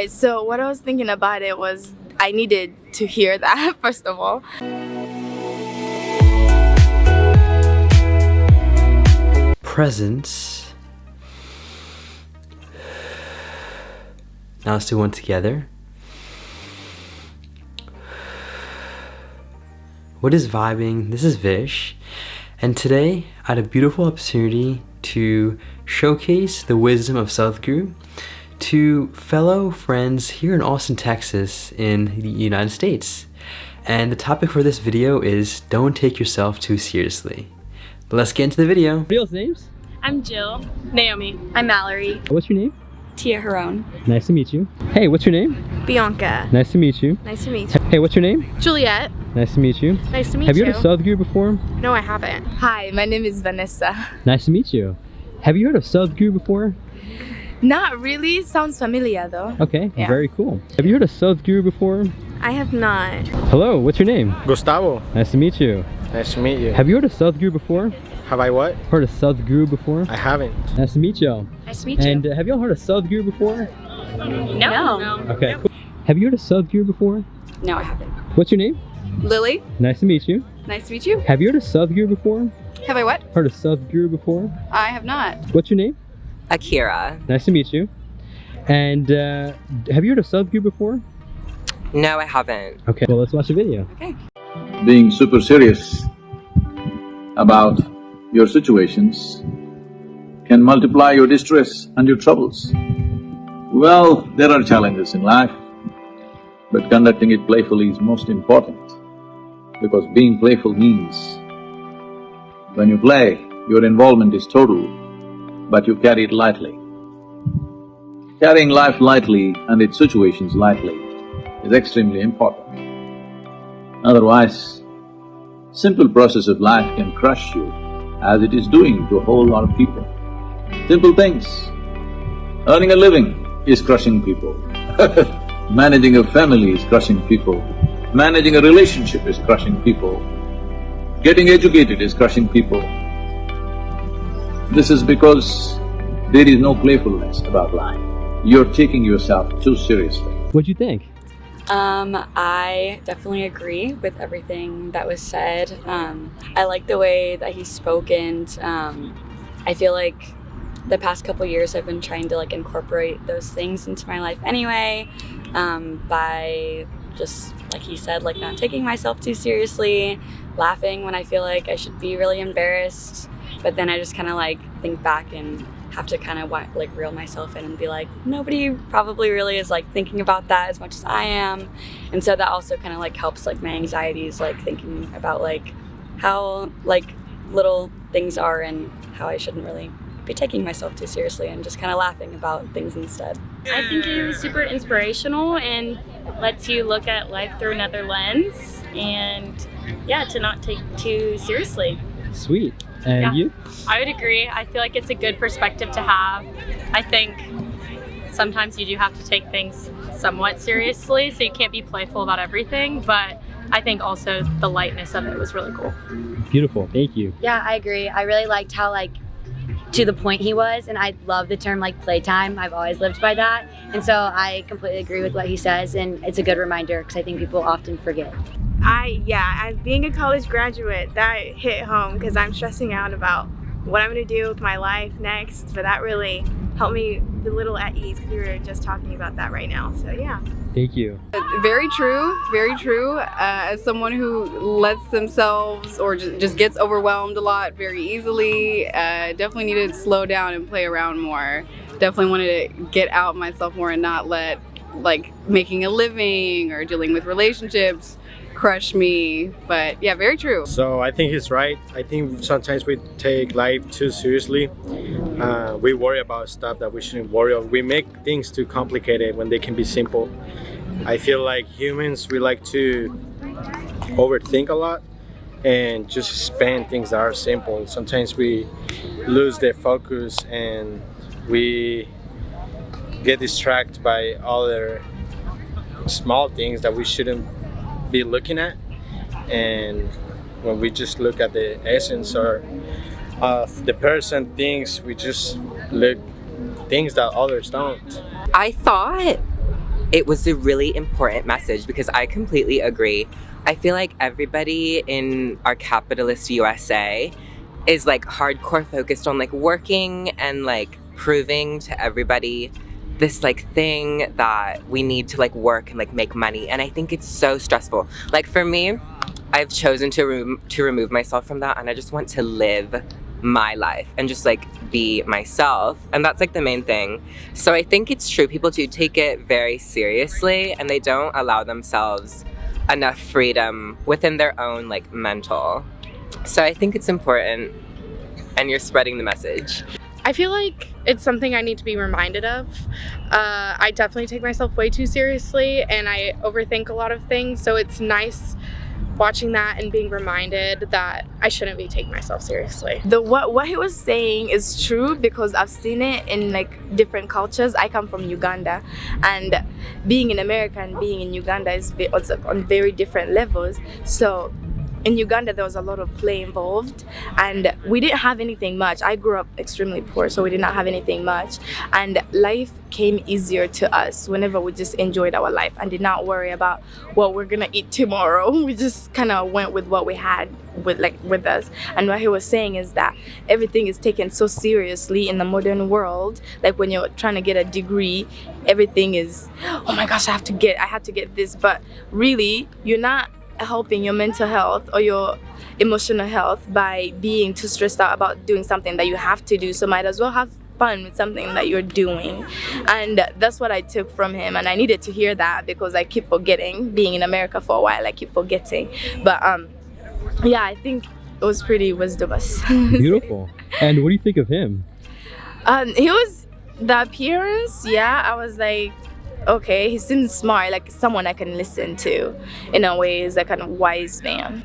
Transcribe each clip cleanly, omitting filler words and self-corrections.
So what I was thinking about it was I needed to hear that first of all. Presence. Now let's do one together. What is vibing? This is Vish, and today I had a beautiful opportunity to showcase the wisdom of Sadhguru to fellow friends here in Austin, Texas in the United States. And the topic for this video is don't take yourself too seriously. But let's get into the video. Real names? I'm Jill. Naomi. I'm Mallory. What's your name? Tia Harone. Nice to meet you. Hey, what's your name? Bianca. Nice to meet you. Nice to meet you. Hey, what's your name? Juliet. Nice to meet you. Nice to meet Have you. you heard of Sadhguru before? No, I haven't. Hi, my name is Vanessa. Nice to meet you. Have you heard of Sadhguru before? Not really. Sounds familiar though. Okay, Yeah. very cool. Have you heard of Sadhguru before? I have not. Hello, what's your name? Gustavo, Nice to meet you. nice to meet you. Have you heard of Sadhguru before? Have I what? Heard of Sadhguru before? I haven't. Nice to meet you. Nice to meet you. And have y'all heard of Sadhguru before? No. Okay, cool. Have you heard of Sadhguru before? No, I haven't. What's your name? Lily. Nice to meet you. Nice to meet you. Have you heard of Sadhguru before? Have I what? Heard of Sadhguru before? I have not. What's your name? Akira. Nice to meet you. And have you heard of Sadhguru before? No, I haven't. Okay, well let's watch the video. Being super serious about your situations can multiply your distress and your troubles. Well, there are challenges in life, but conducting it playfully is most important, because being playful means when you play, your involvement is total, but you carry it lightly. Carrying life lightly and its situations lightly is extremely important. Otherwise, simple process of life can crush you, as it is doing to a whole lot of people. Simple things. Earning a living is crushing people. Managing a family is crushing people. Managing a relationship is crushing people. Getting educated is crushing people. This is because there is no playfulness about life. You're taking yourself too seriously. What'd you think? I definitely agree with everything that was said. I like the way that he spoke, and I feel like the past couple years I've been trying to incorporate those things into my life anyway, by just, like he said, not taking myself too seriously, laughing when I feel like I should be really embarrassed, but then I just kind of think back and have to kind of reel myself in and be like, nobody probably really is thinking about that as much as I am. And so that also kind of helps my anxieties, thinking about how little things are and how I shouldn't really be taking myself too seriously and just kind of laughing about things instead. I think it was super inspirational and lets you look at life through another lens, and yeah, to not take too seriously. Sweet. And Yeah. you? I would agree. I feel like it's a good perspective to have. I think sometimes you do have to take things somewhat seriously, so you can't be playful about everything, but I think also the lightness of it was really cool. Beautiful, thank you. Yeah, I agree. I really liked how to the point he was, and I love the term playtime. I've always lived by that, and so I completely agree with what he says, and it's a good reminder because I think people often forget. Being a college graduate, that hit home because I'm stressing out about what I'm going to do with my life next, but that really helped me be a little at ease because we were just talking about that right now, so yeah. Thank you. Very true, very true. As someone who lets themselves or just gets overwhelmed a lot very easily, definitely need to slow down and play around more. Definitely wanted to get out myself more and not let making a living or dealing with relationships crush me. But yeah, very true. So I think he's right. I think sometimes we take life too seriously. We worry about stuff that we shouldn't worry about. We make things too complicated when they can be simple. I feel like humans, we like to overthink a lot and just spend things that are simple. Sometimes we lose the focus and we get distracted by other small things that we shouldn't be looking at, and when we just look at the essence or of the person, things, we just look things that others don't. I thought it was a really important message because I completely agree. I feel like everybody in our capitalist USA is like hardcore focused on like working and like proving to everybody this like thing that we need to like work and like make money. And I think it's so stressful. Like for me, I've chosen to remove myself from that, and I just want to live my life and just like be myself, and that's like the main thing. So I think it's true, people do take it very seriously and they don't allow themselves enough freedom within their own like mental. So I think it's important, and you're spreading the message. I feel like it's something I need to be reminded of. I definitely take myself way too seriously and I overthink a lot of things, so it's nice watching that and being reminded that I shouldn't be taking myself seriously. What he was saying is true, because I've seen it in like different cultures. I come from Uganda, and being in America and being in Uganda is also on very different levels. So in Uganda there was a lot of play involved, and we didn't have anything much. I grew up extremely poor, so we did not have anything much, and life came easier to us whenever we just enjoyed our life and did not worry about what we're gonna eat tomorrow. We just kind of went with what we had with us. And what he was saying is that everything is taken so seriously in the modern world. Like when you're trying to get a degree, everything is, oh my gosh, I have to get this, but really you're not helping your mental health or your emotional health by being too stressed out about doing something that you have to do. So might as well have fun with something that you're doing. And that's what I took from him, and I needed to hear that because I keep forgetting. Being in America for a while, I keep forgetting. But yeah, I think it was pretty wisdomous. Beautiful. And what do you think of him? He was, the appearance, yeah, I was like, okay, he seems smart, like someone I can listen to. In a way, he's a kind of wise man.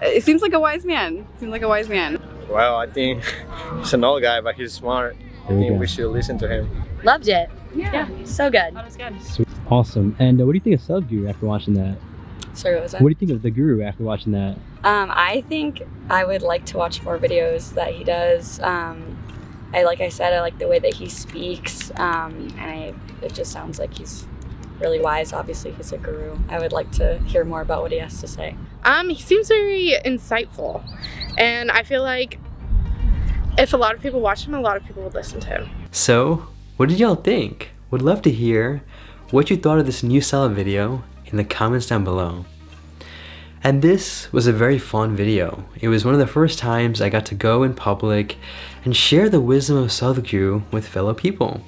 It seems like a wise man. Well, I think he's an old guy, but he's smart. I think we should listen to him. Loved it. Yeah, So good. that was good. Awesome. And what do you think of Sadhguru after watching that? Sorry, what was that? What do you think of the Guru after watching that? I think I would like to watch more videos that he does. Like I said, I like the way that he speaks, and it just sounds like he's really wise. Obviously, he's a guru. I would like to hear more about what he has to say. He seems very insightful, and I feel like if a lot of people watch him, a lot of people would listen to him. So, what did y'all think? Would love to hear what you thought of this new style video in the comments down below. And this was a very fun video. It was one of the first times I got to go in public and share the wisdom of Sadhguru with fellow people.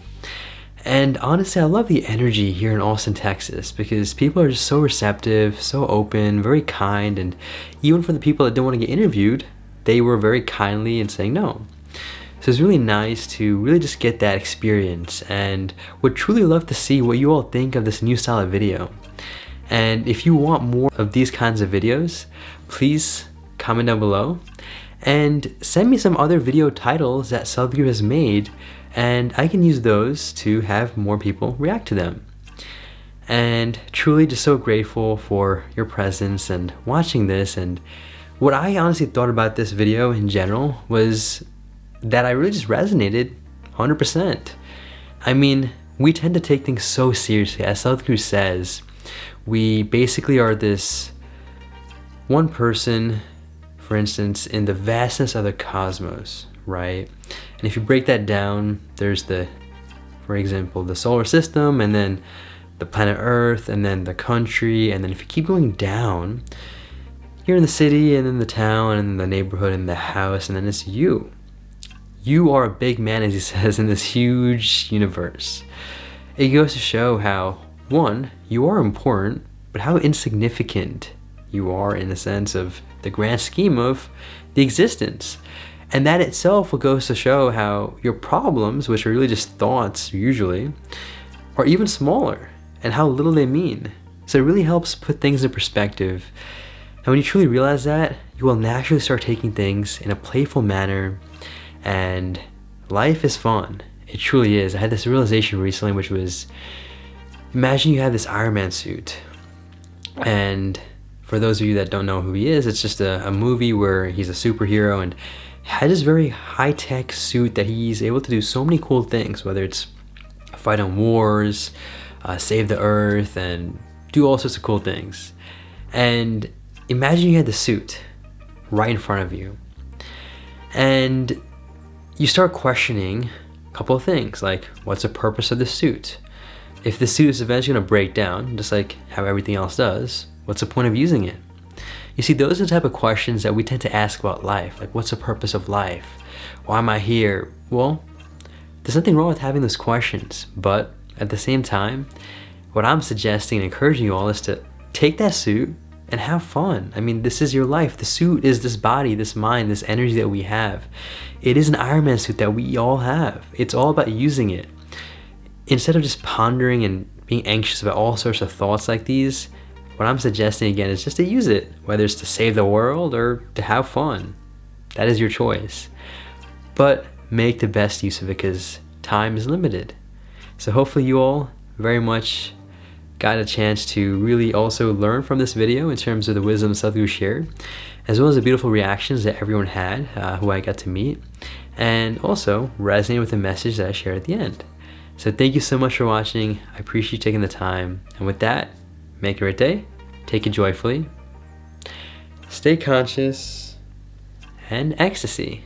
And honestly, I love the energy here in Austin, Texas, because people are just so receptive, so open, very kind, and even for the people that didn't want to get interviewed, they were very kindly in saying no. So it's really nice to really just get that experience, and would truly love to see what you all think of this new style of video. And if you want more of these kinds of videos, please comment down below and send me some other video titles that Sadhguru has made, and I can use those to have more people react to them. And truly just so grateful for your presence and watching this. And what I honestly thought about this video in general was that I really just resonated 100%. I mean, we tend to take things so seriously. As Sadhguru says, we basically are this one person, for instance, in the vastness of the cosmos, right? And if you break that down, there's for example, the solar system, and then the planet Earth, and then the country, and then if you keep going down, you're in the city, and then the town, and then the neighborhood, and the house, and then it's you. You are a big man, as he says, in this huge universe. It goes to show how, one, you are important, but how insignificant you are in the sense of the grand scheme of the existence. And that itself goes to show how your problems, which are really just thoughts usually, are even smaller, and how little they mean. So it really helps put things in perspective. And when you truly realize that, you will naturally start taking things in a playful manner, and life is fun. It truly is. I had this realization recently, which was, imagine you have this Iron Man suit, and for those of you that don't know who he is, it's just a movie where he's a superhero and had this very high-tech suit that he's able to do so many cool things, whether it's fight on wars, save the earth and do all sorts of cool things. And imagine you had the suit right in front of you, and you start questioning a couple of things, like what's the purpose of the suit? If the suit is eventually going to break down, just like how everything else does, what's the point of using it? You see, those are the type of questions that we tend to ask about life. Like, what's the purpose of life? Why am I here? Well, there's nothing wrong with having those questions, but at the same time, what I'm suggesting and encouraging you all is to take that suit and have fun. I mean, this is your life. The suit is this body, this mind, this energy that we have. It is an Iron Man suit that we all have. It's all about using it. Instead of just pondering and being anxious about all sorts of thoughts like these, what I'm suggesting again is just to use it, whether it's to save the world or to have fun. That is your choice. But make the best use of it because time is limited. So hopefully you all very much got a chance to really also learn from this video in terms of the wisdom Sadhguru shared, as well as the beautiful reactions that everyone had who I got to meet, and also resonate with the message that I shared at the end. So thank you so much for watching. I appreciate you taking the time. And with that, make a great day, take it joyfully, stay conscious, and ecstasy.